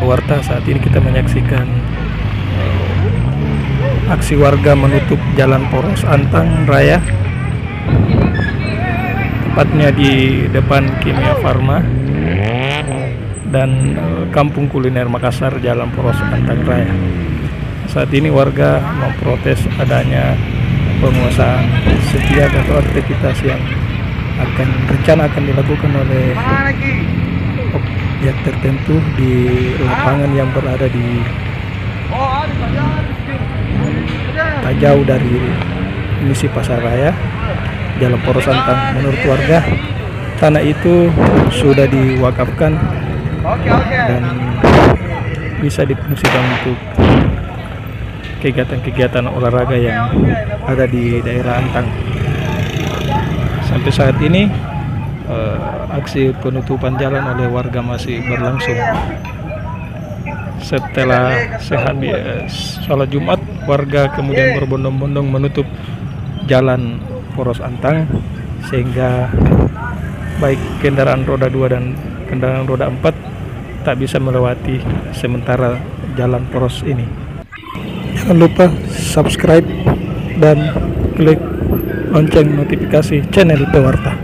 Pewarta. Saat ini kita menyaksikan aksi warga menutup jalan Poros Antang Raya, tepatnya di depan Kimia Farma dan Kampung Kuliner Makassar, Jalan Poros Antang Raya. Saat ini warga memprotes adanya penguasaan setiap atau aktivitas yang rencana akan dilakukan oleh objek tertentu di lapangan yang berada di tak jauh dari misi Pasar Raya, Jalan Poros Antang. Menurut warga, tanah itu sudah diwakafkan dan bisa difungsikan untuk kegiatan-kegiatan olahraga yang ada di daerah Antang. Sampai saat ini aksi penutupan jalan oleh warga masih berlangsung. Setelah sholat Jumat, warga kemudian berbondong-bondong menutup jalan Poros Antang, sehingga baik kendaraan roda 2 dan kendaraan roda 4 tak bisa melewati sementara jalan poros ini. Jangan lupa subscribe dan klik lonceng notifikasi channel Pewarta.